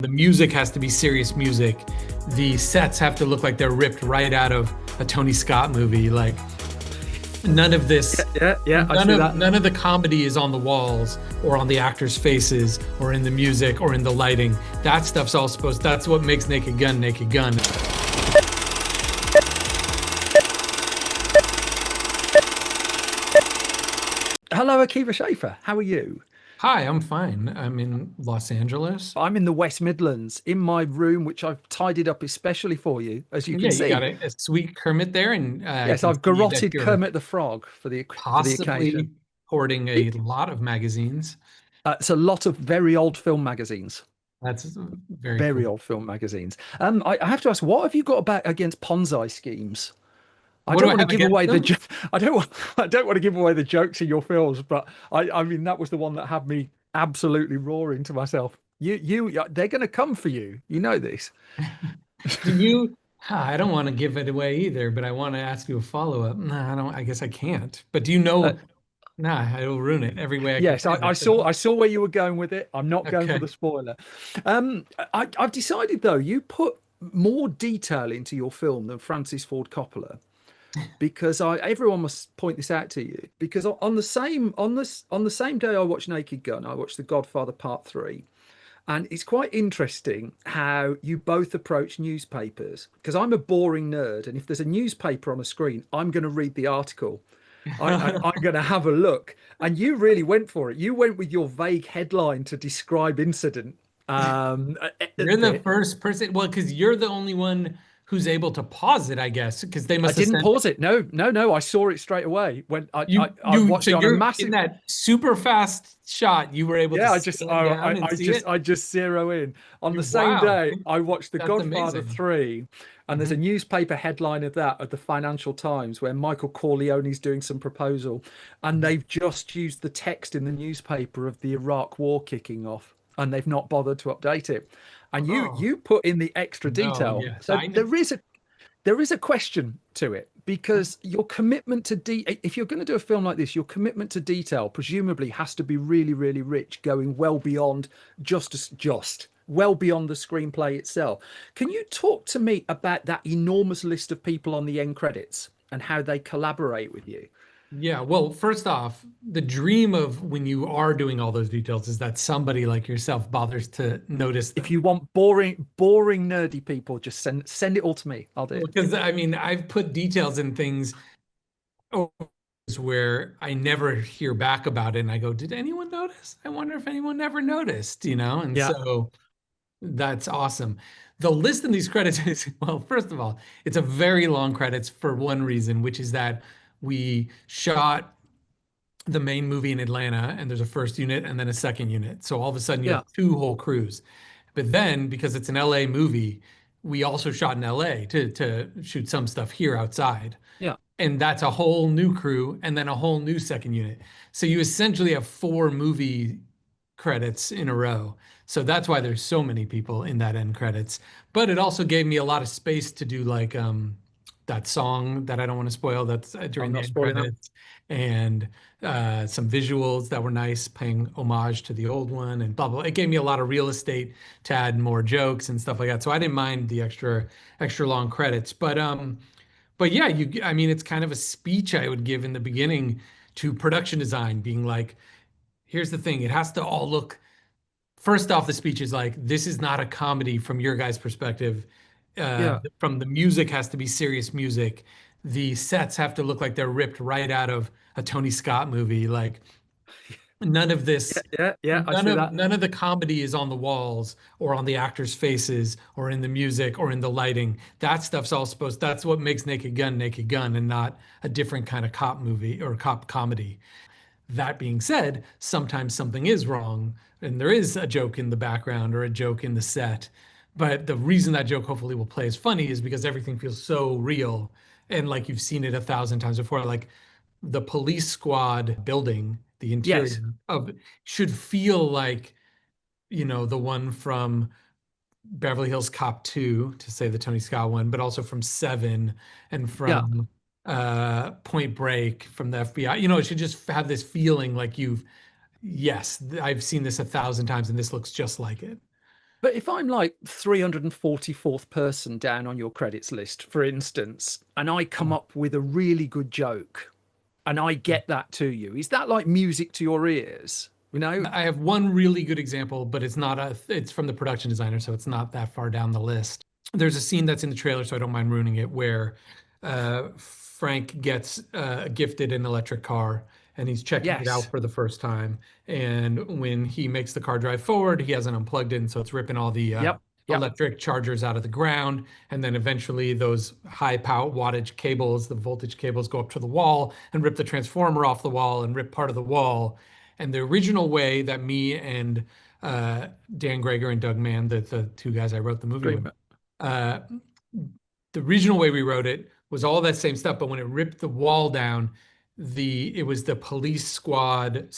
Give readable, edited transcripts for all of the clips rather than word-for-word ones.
The music has to be serious music. The sets have to look like they're ripped right out of a Tony Scott movie. Like none of this, Yeah. I see that. none of the comedy is on the walls or on the actors' faces or in the music or in the lighting. That stuff's all supposed. That's what makes Naked Gun Naked Gun. Hello, Akiva Schaffer. How are you? Hi, I'm fine. I'm in Los Angeles. I'm in the West Midlands in my room, which I've tidied up especially for you, as you can Yeah, you got see. a sweet Kermit there, and I Yes, can I've see that garroted you're Kermit the Frog for the possibly occasion. hoarding a It- lot of magazines. it's a lot of very old film magazines. That's very Very cool. old film magazines. I have to ask, what have you got about against Ponzi schemes? I What do don't I want to have give against away the them? I don't want I don't want to give away the jokes in your films, but I mean that was the one that had me absolutely roaring to myself. They're going to come for you. You know this. Do you? I don't want to give it away either, but I want to ask you a follow-up. No, I don't. I guess I can't. But do you Uh, know? Nah, it'll ruin it every way I can yes, say I this. saw I saw where you were going with it. I'm not going for Okay. the spoiler. I've decided though you put more detail into your film than Francis Ford Coppola because I everyone must point this out to you because on the same day I watched Naked Gun, I watched The Godfather Part 3. And it's quite interesting how you both approach newspapers because I'm a boring nerd. And if there's a newspaper on a screen, I'm going to read the article. I'm going to have a look. And you really went for it. You went with your vague headline to describe incident. You're the Bit. first person. Well, because you're the only one who's able to pause it, I guess, because they I must have didn't sent pause it. No. I saw it straight away when I so watched it on a you're in massive. that super fast shot. You were able to Yeah, I just slow down and see it. I just zero in. On the same Wow, day, I watched The that's Godfather amazing. 3, and there's a Mhm. newspaper headline of that at the Financial Times where Michael Corleone's doing some proposal, and they've just used the text in the newspaper of the Iraq war kicking off, and they've not bothered to update it. And Oh you put in the extra no, detail. yes, So I know. there is a question to it because your commitment to if you're going to do a film like this, your commitment to detail presumably has to be really, really rich, going well beyond just well beyond the screenplay itself. Can you talk to me about that enormous list of people on the end credits and how they collaborate with you? Yeah, well, first off, the dream of when you are doing all those details is that somebody like yourself bothers to notice If them. you want boring, nerdy people, just send it all to me. I'll do it. Because I mean, I've put details in things where I never hear back about it, and I go, "Did anyone notice? I wonder if anyone ever noticed," you know? And Yeah, so that's awesome. The list in these credits is, well, first of all, it's a very long credits for one reason, which is that we shot the main movie in Atlanta and there's a first unit and then a second unit. So all of a sudden you yeah, have two whole crews. But then because it's an LA movie, we also shot in LA to shoot some stuff here outside. yeah, And that's a whole new crew and then a whole new second unit. So you essentially have four movie credits in a row. So that's why there's so many people in that end credits. But it also gave me a lot of space to do like that song that I don't want to spoil that's during I'm the not end spoiling that. credits and some visuals that were nice, paying homage to the old one and blah blah. It gave me a lot of real estate to add more jokes and stuff like that. So I didn't mind the extra long credits. But yeah, I mean it's kind of a speech I would give in the beginning to production design, being like, here's the thing, it has to all look. First off, the speech is like, this is not a comedy from your guys' perspective. Yeah. From the music has to be serious music. The sets have to look like they're ripped right out of a Tony Scott movie. Like none of Yeah, this, yeah, I see that. none of the comedy is on the walls or on the actors' faces or in the music or in the lighting. That stuff's all supposed. That's what makes Naked Gun, and not a different kind of cop movie or cop comedy. That being said, sometimes something is wrong and there is a joke in the background or a joke in the set. But the reason that joke hopefully will play as funny is because everything feels so real and like you've seen it a thousand times before. Like the police squad building, the Yes. interior of should feel like, the one from Beverly Hills Cop 2, to say the Tony Scott one, but also from Seven and Yeah. from Point Break from the FBI. It should just have this feeling like yes, I've seen this a thousand times and this looks just like it. But if I'm like 344th person down on your credits list, for instance, and I come up with a really good joke and I get that to you, is that like music to your ears? You know? I have one really good example, but it's from the production designer, so it's not that far down the list. There's a scene that's in the trailer, so I don't mind ruining it, where Frank gets gifted an electric car and he's checking it Yes. out for the first time. And when he makes the car drive forward, he hasn't unplugged it, so it's ripping all the Yep. Yep. electric chargers out of the ground. And then eventually those high power wattage cables, the voltage cables, go up to the wall and rip the transformer off the wall and rip part of the wall. And the original way that me and Dan Greger and Doug Mann, the two guys I wrote the movie with, Dream. uh, the original way we wrote it was all that same stuff. But when it ripped the wall down, it was the police squad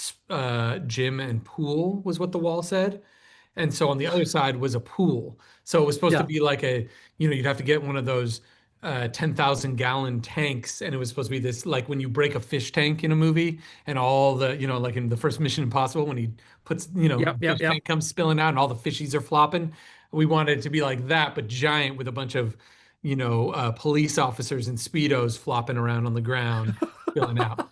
gym and pool was what the wall said. And so on the other side was a pool. So it was supposed to Yeah. be like you'd have to get one of those 10,000 gallon tanks. And it was supposed to be this, like when you break a fish tank in a movie and all the, like in the first Mission Impossible, when he puts, Yep. Yep. fish Yep. tank comes spilling out and all the fishies are flopping. We wanted it to be like that, but giant with a bunch of, police officers in Speedos flopping around on the ground, spilling out.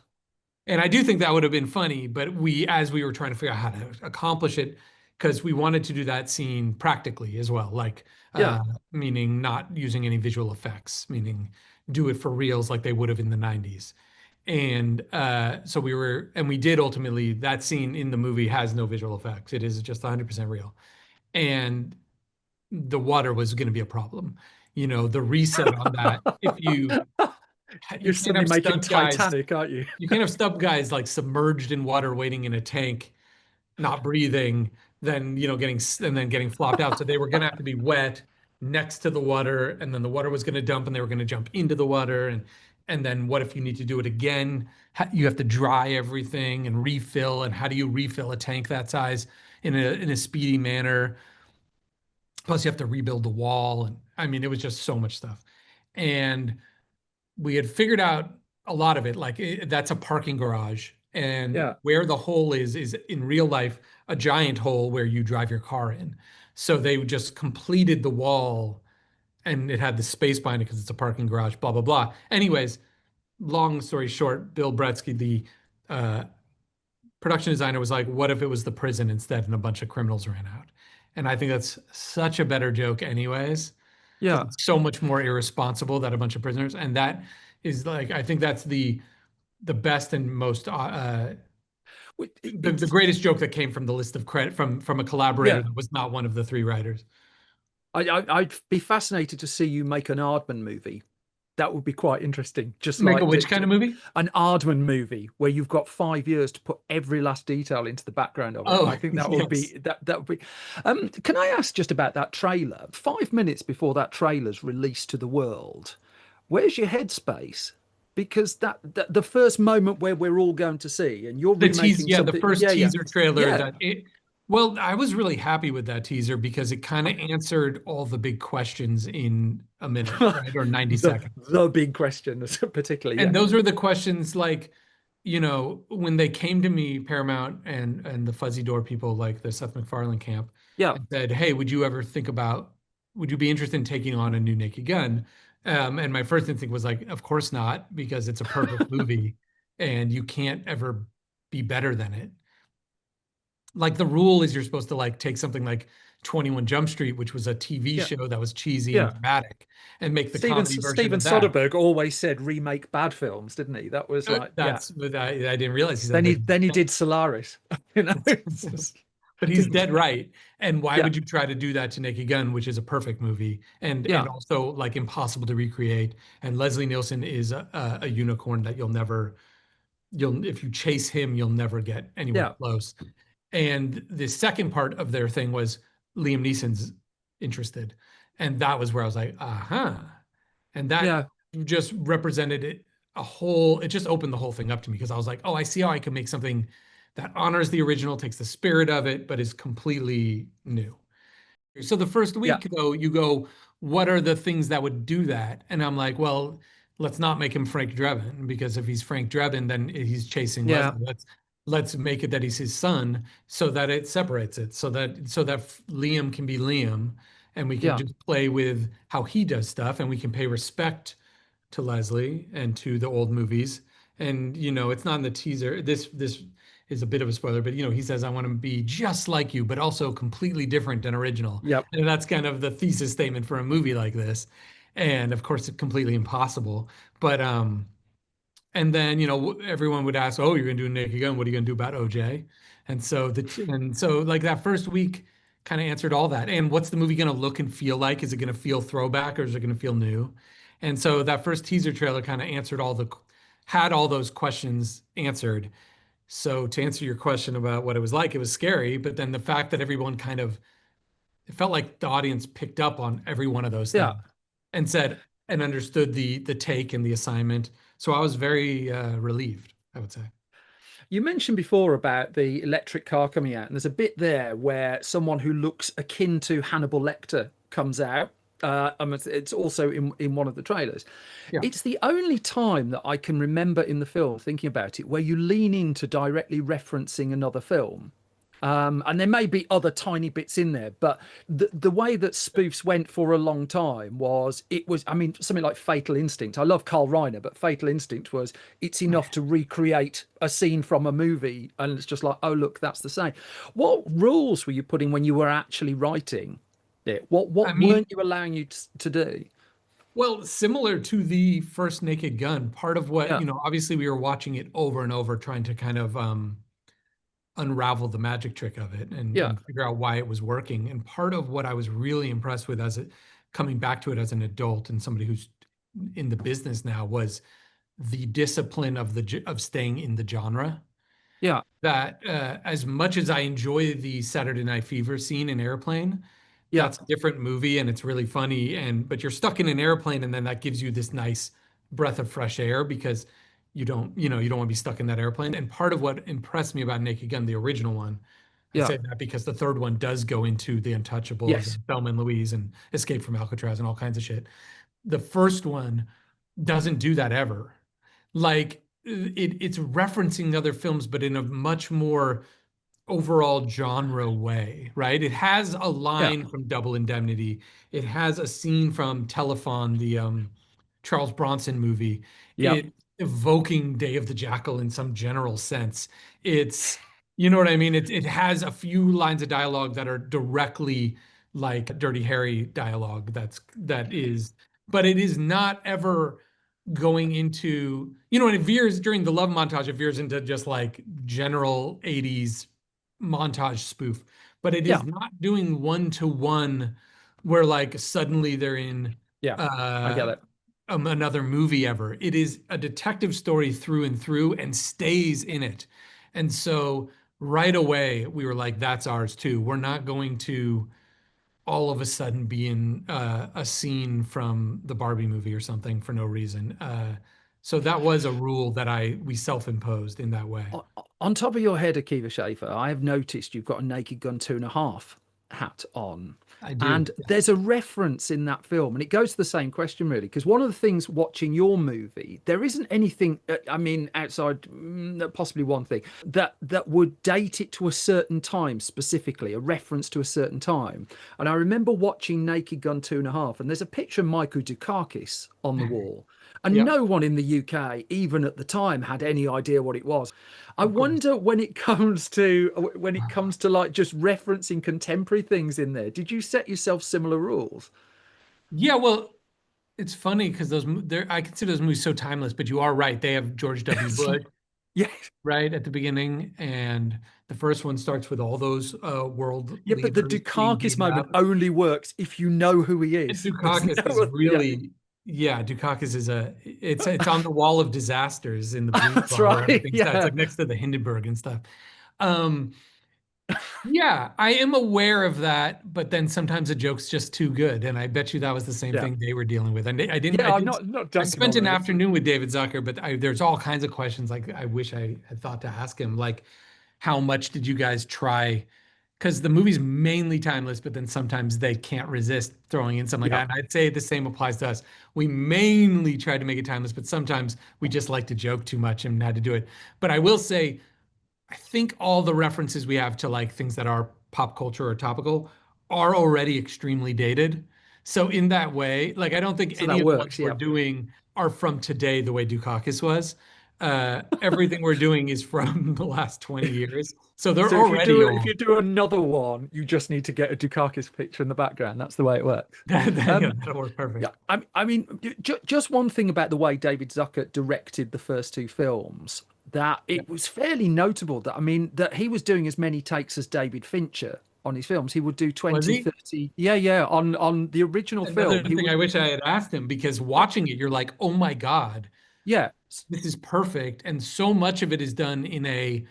And I do think that would have been funny, but as we were trying to figure out how to accomplish it, because we wanted to do that scene practically as well, like Yeah. meaning not using any visual effects, meaning do it for reals like they would have in the 90s. And so we did ultimately, that scene in the movie has no visual effects. It is just 100% real. And the water was going to be a problem. The reset on that, if you You're can't suddenly have making stunt guys Titanic, aren't you? you can't have stub guys like submerged in water waiting in a tank, not breathing, then getting flopped out. So they were gonna have to be wet next to the water, and then the water was gonna dump and they were gonna jump into the water. And then what if you need to do it again? You have to dry everything and refill. And how do you refill a tank that size in a speedy manner? Plus you have to rebuild the wall. And I mean, it was just so much stuff. And we had figured out a lot of it. Like that's a parking garage, and Yeah. where the hole is in real life a giant hole where you drive your car in. So they just completed the wall, and it had the space behind it because it's a parking garage. Blah blah blah. Anyways, long story short, Bill Bretsky, the uh, production designer, was like, "What if it was the prison instead, and a bunch of criminals ran out?" And I think that's such a better joke, anyways, because Yeah. it's so much more irresponsible that a bunch of prisoners. And that is like, I think that's the best and most the It's greatest joke that came from the list of credit from a collaborator yeah. that was not one of the three writers. I'd be fascinated to see you make an Aardman movie. That would be quite interesting. Just Make a like which kind of movie? an Aardman movie where you've got 5 years to put every last detail into the background of it. Oh, I think that would yes. be that would be. Can I ask just about that trailer? 5 minutes before that trailer's released to the world, where's your headspace? Because the first moment where we're all going to see, and you're remaking The something. first Yeah, yeah, teaser trailer yeah. that it well, I was really happy with that teaser because it kind of answered all the big questions in a minute, right? Or 90 the seconds. the big question, particularly. And Yeah, those are the questions like, when they came to me, Paramount and the Fuzzy Door people, like the Seth MacFarlane camp, yeah, and said, "Hey, would you be interested in taking on a new Naked Gun?" And my first instinct was like, "Of course not, because it's a perfect movie, and you can't ever be better than it." Like the rule is you're supposed to like take something like 21 Jump Street, which was a TV yeah, show that was cheesy and yeah. dramatic, and make the Steven comedy version Steven of that. Soderbergh always said remake bad films, didn't he? That was like, yeah. That's what I didn't realize he said Then he that. then he did Solaris. You know, it's just, But he's didn't. dead right. And why Yeah, would you try to do that to Naked Gun, which is a perfect movie and yeah, also like impossible to recreate? And Leslie Nielsen is a unicorn that you'll if you chase him, you'll never get anywhere yeah, close. And the second part of their thing was Liam Neeson's interested. And that was where I was like, uh-huh. And that yeah, just represented it just opened the whole thing up to me because I was like, oh, I see how I can make something that honors the original, takes the spirit of it, but is completely new. So the first yeah, week, though, you go, what are the things that would do that? And I'm like, well, let's not make him Frank Drebin because if he's Frank Drebin, then he's chasing yeah. Leslie. let's make it that he's his son so that it separates it, so that Liam can be Liam, and we can Yeah, just play with how he does stuff, and we can pay respect to Leslie and to the old movies. And it's not in the teaser. This is a bit of a spoiler, but he says, "I want to be just like you, but also completely different and original." yep, And that's kind of the thesis statement for a movie like this. And of course, it's completely impossible. But and then everyone would ask, "Oh, you're gonna do Naked Gun. What are you gonna do about OJ?" And so like that first week kind of answered all that. And what's the movie gonna look and feel like? Is it gonna feel throwback or is it gonna feel new? And so that first teaser trailer kind of answered had all those questions answered. So to answer your question about what it was like, it was scary, but then the fact that everyone kind of it felt like the audience picked up on every one of those yeah. things and said and understood the take and the assignment. So I was very relieved, I would say. You mentioned before about the electric car coming out, and there's a bit there where someone who looks akin to Hannibal Lecter comes out. It's also in one of the trailers. Yeah. It's the only time that I can remember in the film, thinking about it, where you lean into directly referencing another film. And there may be other tiny bits in there, but the way that spoofs went for a long time was it was, I mean, something like Fatal Instinct. I love Carl Reiner, but Fatal Instinct was it's enough to recreate a scene from a movie, and it's just like, oh look, that's the same. What rules were you putting when you were actually writing it? I What mean, weren't you allowing you to do? well, similar to the first Naked Gun, part of what, Yeah, obviously we were watching it over and over, trying to kind of unravel the magic trick of it and, yeah, and figure out why it was working. And part of what I was really impressed with coming back to it as an adult and somebody who's in the business now was the discipline of staying in the genre. yeah, That as much as I enjoy the Saturday Night Fever scene in Airplane, yeah, that's a different movie and it's really funny. But you're stuck in an airplane, and then that gives you this nice breath of fresh air because you don't want to be stuck in that airplane. And part of what impressed me about Naked Gun, the original one, I yeah. say that because the third one does go into the Untouchables Yes, and Thelma and Louise and Escape from Alcatraz and all kinds of shit. The first one doesn't do that ever. Like it's referencing other films, but in a much more overall genre way, right? It has a yeah, line from Double Indemnity. It has a scene from Telephone, the Charles Bronson movie. yep, It evoking Day of the Jackal in some general sense. It's, you know what I mean? It has a few lines of dialogue that are directly like Dirty Harry dialogue. But it is not ever going into, and it veers during the love montage, it veers into just like general 80s montage spoof, but it yeah, is not doing one to one where like suddenly they're in yeah. I get uh it. another movie ever. It is a detective story through and through and stays in it. And so right away we were like, that's ours too. We're not going to all of a sudden be in a scene from the Barbie movie or something for no reason. So that was a rule that we self-imposed in that way. On top of your head, Akiva Schaffer, I have noticed you've got a Naked Gun 2.5 hat on. I do. And Yes. there's a reference in that film, and it goes to the same question, really, because one of the things watching your movie, there isn't anything, I mean, outside possibly one thing that would date it to a certain time specifically, a reference to a certain time. And I remember watching Naked Gun 2.5, and there's a picture of Michael Dukakis on the wall. And Yep. no one in the UK, even at the time, had any idea what it was. I Of course. wonder when it comes to like just referencing contemporary things in there. Did you set yourself similar rules? Yeah, well, it's funny because I consider those movies so timeless, but you are right. They have George W. Bush Yeah, right at the beginning, and the first one starts with all those world yeah, but the leaders being Dukakis beaten moment up. only works if you know who he And is. There's Dukakis no, is yeah, really, yeah, Dukakis is it's on the wall of disasters in the Blues that's Bar or right. anything. It's Yeah, like next to the Hindenburg and stuff. Um, yeah, I am aware of that, but then sometimes the joke's just too good, and I bet you that was the same yeah, thing they were dealing with. And I didn't, I yeah. I'm did, not I dunking spent on an them. It's afternoon with David Zucker, but there's all kinds of questions like I wish I had thought to ask him, like how much did you guys try? Because the movie's mainly timeless, but then sometimes they can't resist throwing in something like yeah. that. And I'd say the same applies to us. We mainly tried to make it timeless, but sometimes we just like to joke too much and had to do it. But I will say I think all the references we have to like things that are pop culture or topical are already extremely dated. So in that way, like I don't think So any that of the ones works. we're Yeah. doing are from today the way Dukakis was. Everything we're doing is from the last 20 years. So they're So already if old. you do another one, you just need to get a Dukakis picture in the background. That's the way it works. Yeah, Um, that'll work yeah, perfect. I mean, just one thing about the way David Zucker directed the first two films, that Yeah. it was fairly notable that, I mean, that he was doing as many takes as David Fincher on his films. He would do Was 20, he? 30. Yeah, yeah. On the original Another film, he thing would, I wish I had asked him because watching it, you're like, oh my God, yeah, this is perfect. And so much of it is done in a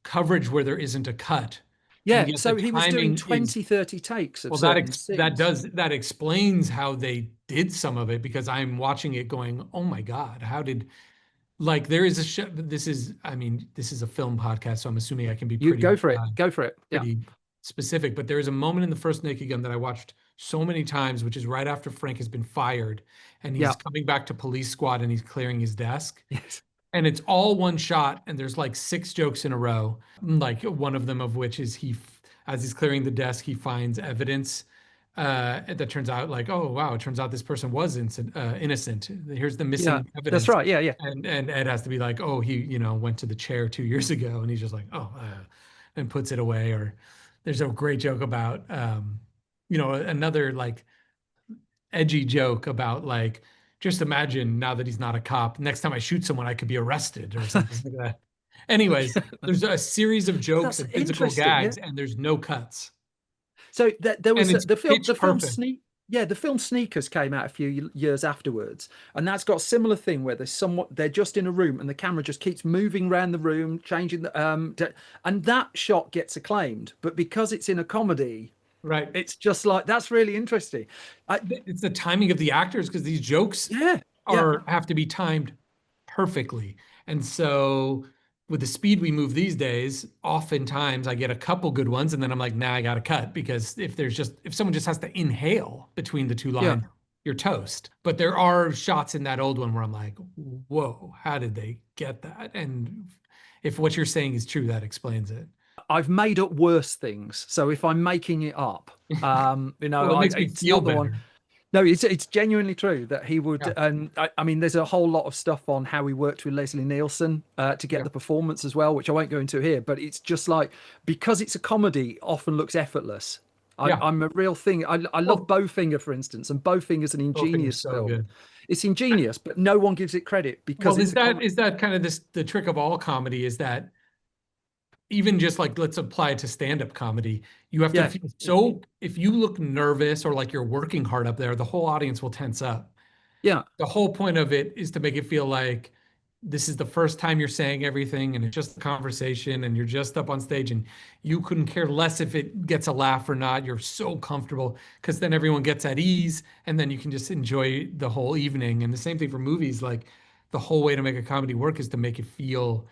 coverage where there isn't a cut. And yeah. yet the So he was doing timing is 20, 30 takes of well, that certain ex that scenes. does that explains how they did some of it because I'm watching it going, oh my God, how did like there is a show this is I mean, this is a film podcast, so I'm assuming I can be You pretty go for it. Go for it. Yeah. pretty specific, but there is a moment in the first Naked Gun that I watched so many times, which is right after Frank has been fired and he's Yeah. coming back to police squad and he's clearing his desk. Yes. And it's all one shot, and there's like six jokes in a row. Like one of them of which is as he's clearing the desk, he finds evidence that turns out like, oh wow, it turns out this person was innocent. Here's the Yeah. missing That's evidence, right. Yeah. Yeah. and Ed has to be like, oh, he went to the chair 2 years ago, and he's just like, oh, and puts it away. Or there's a great joke about another like edgy joke about like, just imagine now that he's not a cop, next time I shoot someone, I could be arrested or something like that. Anyways, there's a series of jokes That's and physical interesting. Yeah. gags, and there's no cuts, So there and was it's the pitch film perfect. Sneak. Yeah, the film Sneakers came out a few years afterwards, and that's got a similar thing where they're just in a room and the camera just keeps moving around the room, changing and that shot gets acclaimed. But because it's in a comedy, Right. it's just like that's really interesting. I, It's the timing of the actors because these jokes yeah, yeah, are have to be timed perfectly. And so with the speed we move these days, oftentimes I get a couple good ones and then I'm like, nah, I gotta cut because if someone just has to inhale between the two yeah. lines, you're toast. But there are shots in that old one where I'm like, whoa, how did they get that? And if what you're saying is true, that explains it. I've made up worse things. So if I'm making it up, Well, it makes me it's feel not the one. better. No, it's genuinely true that he would, Yeah. and I mean, there's a whole lot of stuff on how he worked with Leslie Nielsen to get Yeah. the performance as well, which I won't go into here. But it's just like because it's a comedy, often looks effortless. Yeah. I'm a real thing. I love Well, Bowfinger, for instance, and Bowfinger's an Bowfinger's ingenious so film. good. It's ingenious, but no one gives it credit because Well, it's a comedy. is that kind of the trick of all comedy is that even just like let's apply it to stand-up comedy, you have to Yeah, feel so if you look nervous or like you're working hard up there, the whole audience will tense up. yeah, The whole point of it is to make it feel like this is the first time you're saying everything and it's just a conversation and you're just up on stage and you couldn't care less if it gets a laugh or not. You're so comfortable because then everyone gets at ease and then you can just enjoy the whole evening. And the same thing for movies, like the whole way to make a comedy work is to make it feel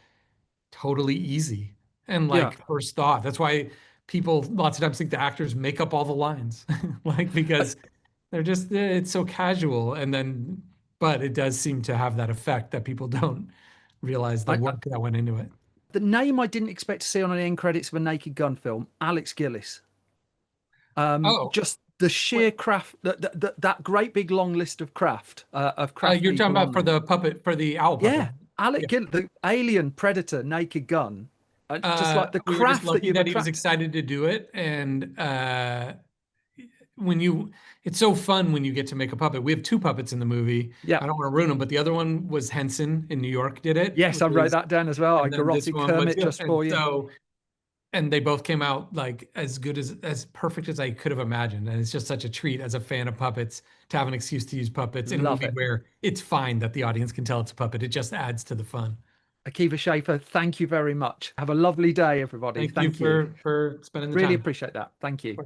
totally easy and yeah. like first thought. That's why people lots of times think the actors make up all the lines, like because they're just it's so casual. And then, but it does seem to have that effect that people don't realize the I, work that went into it. the name I didn't expect to see on an end credits of a Naked Gun film, Alex Gillis. Oh, Just the wait, sheer craft, that great big long list of craft you're talking people about on for there. the puppet for the owl puppet. Yeah, Yeah. The alien predator Naked Gun, just like the We were just craft that lucky you've that he was attracted. excited to do it, and when you it's so fun when you get to make a puppet. We have two puppets in the movie. Yeah, I don't want to ruin them, but the other one was Henson in New York did it, yes, I wrote that down as well. I and then this garroted one was Kermit yeah. just And for you. so and they both came out like as good as perfect as I could have imagined. And it's just such a treat as a fan of puppets to have an excuse to use puppets in a Love movie it. where it's fine that the audience can tell it's a puppet. It just adds to the fun. Akiva Schaffer, thank you very much. Have a lovely day, everybody. Thank you Thank you. for spending the Really time. appreciate that. Thank you.